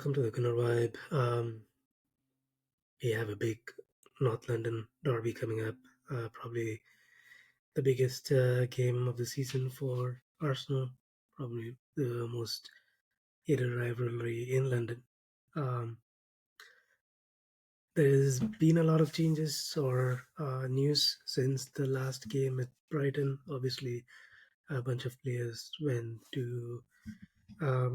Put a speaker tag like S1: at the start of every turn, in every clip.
S1: welcome to the Gunnar Vibe. We have a big North London derby coming up. Probably the biggest game of the season for Arsenal. Probably the most hated rivalry in London. Um, there's been a lot of changes or news since the last game at Brighton. Obviously, a bunch of players went to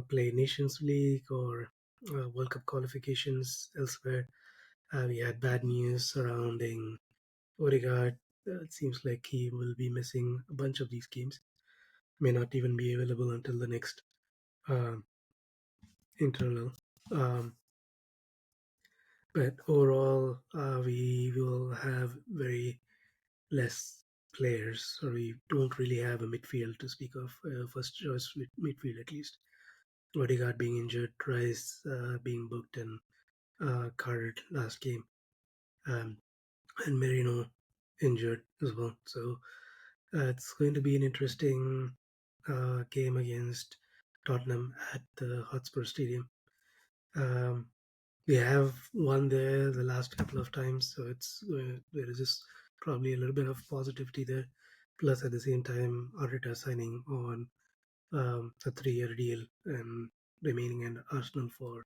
S1: play Nations League or World Cup qualifications elsewhere. We had bad news surrounding Odegaard. It seems like he will be missing a bunch of these games. May not even be available until the next um, internal. Um, but overall, we will have very less players, or we don't really have a midfield to speak of. First choice midfield at least. Odegaard being injured, Rice being booked and carded last game. Um, and Merino injured as well. So it's going to be an interesting game against Tottenham at the Hotspur Stadium. Um, we have won there the last couple of times, so there is just probably a little bit of positivity there. Plus, at the same time, Arteta signing on a 3-year deal and remaining in Arsenal for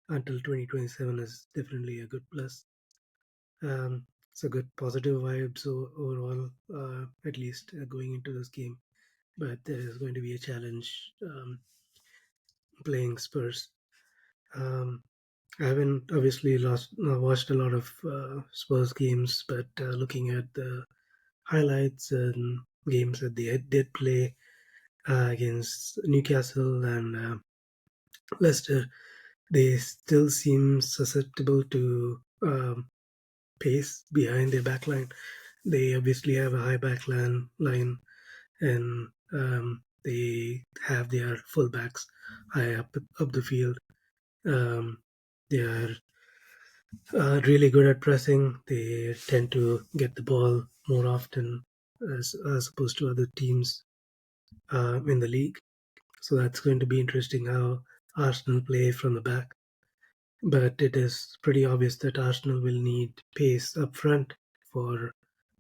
S1: until 2027 is definitely a good plus. It's a good positive vibe. So overall, at least going into this game, but there is going to be a challenge playing Spurs. Um, I haven't obviously watched a lot of Spurs games, but looking at the highlights and games that they did play against Newcastle and Leicester, they still seem susceptible to pace behind their backline. They obviously have a high line, and they have their fullbacks high up the field. Um, they are really good at pressing. They tend to get the ball more often as opposed to other teams in the league. So that's going to be interesting how Arsenal play from the back. But it is pretty obvious that Arsenal will need pace up front for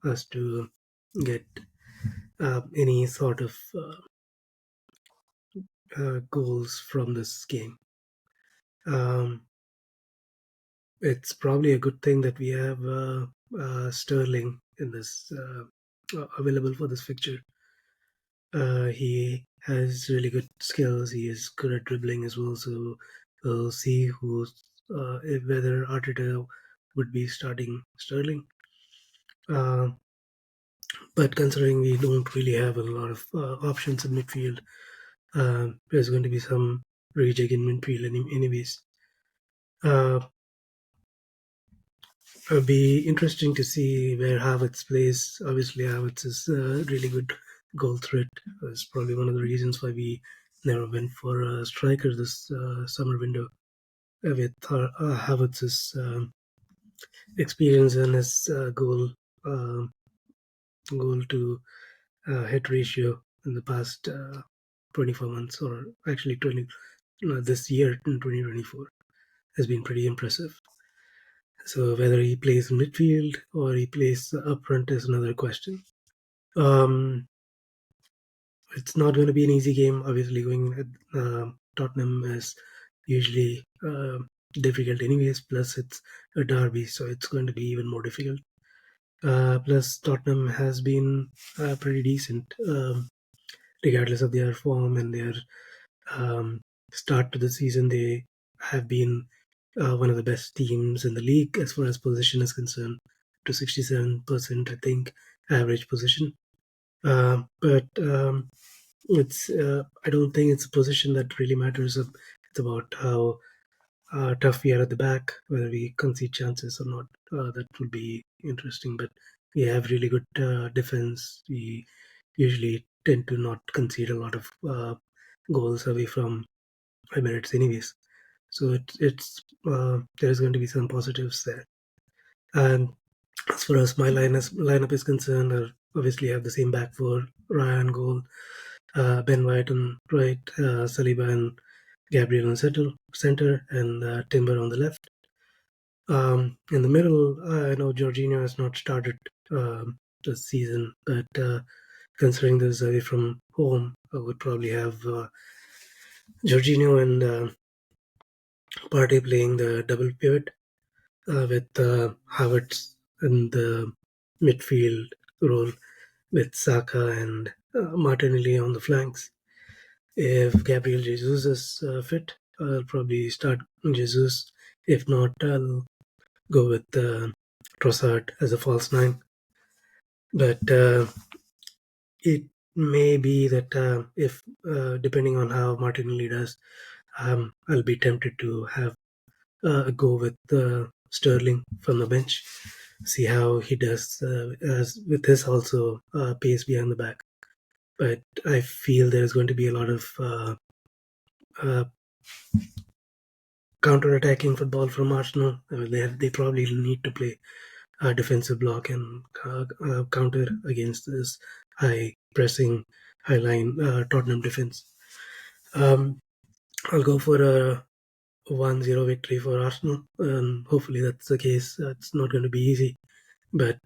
S1: us to get any sort of goals from this game. Um, it's probably a good thing that we have Sterling in this available for this fixture. He has really good skills. He is good at dribbling as well. So we'll see whether Arteta would be starting Sterling. Uh, but considering we don't really have a lot of options in midfield, there's going to be some rejig in midfield anyways. Uh, It'll be interesting to see where Havertz plays. Obviously, Havertz is a really good goal threat. That's probably one of the reasons why we never went for a striker this summer window. With Havertz's experience and his um goal to hit ratio in the past 24 months, or actually 20 this year in 2024, has been pretty impressive. So whether he plays midfield or he plays up front is another question. Um, it's not going to be an easy game. Obviously, going at Tottenham is usually difficult, anyways. Plus, it's a derby, so it's going to be even more difficult. Plus, Tottenham has been pretty decent, regardless of their form and their um, start to the season. They have been one of the best teams in the league as far as position is concerned, to 67%, I think, average position. But it's I don't think it's a position that really matters. It's about how tough we are at the back, whether we concede chances or not. That would be interesting. But we have really good defense. We usually tend to not concede a lot of goals away from Emirates, anyways. So it's there's going to be some positives there. And as far as my lineup is concerned, I obviously have the same back four: Ryan goal, Ben White on right, Saliba and Gabriel in the center and Timber on the left. In the middle, I know Jorginho has not started this season, but considering this away from home, I would probably have Jorginho and Partey playing the double pivot with Havertz in the midfield role with Saka and Martinelli on the flanks. If Gabriel Jesus is fit, I'll probably start Jesus. If not, I'll go with Trossard as a false nine. But it may be that if depending on how Martinelli does, I'll be tempted to have go with Sterling from the bench, see how he does as with his also pace behind the back. But I feel there's going to be a lot of uh, counter-attacking football from Arsenal. They probably need to play a defensive block and counter against this high pressing, high line Tottenham defense. Um, I'll go for a 1-0 victory for Arsenal. Hopefully that's the case. It's not going to be easy, but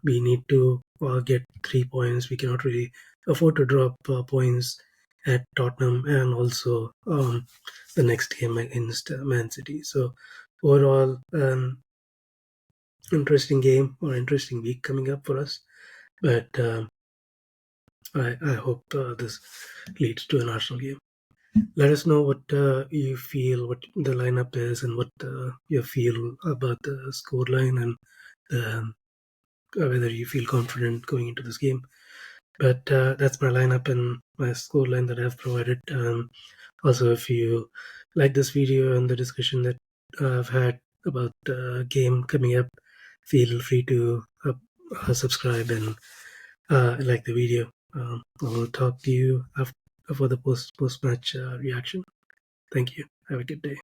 S1: we need to get 3 points. We cannot really afford to drop points at Tottenham and also the next game against Man City. So overall, interesting game or interesting week coming up for us. But I hope this leads to an Arsenal game. Let us know what you feel, what the lineup is, and what you feel about the scoreline and whether you feel confident going into this game. But that's my lineup and my scoreline that I've provided. Also, if you like this video and the discussion that I've had about the game coming up, feel free to subscribe and like the video. I'll talk to you after for the post match reaction. Thank you. Have a good day.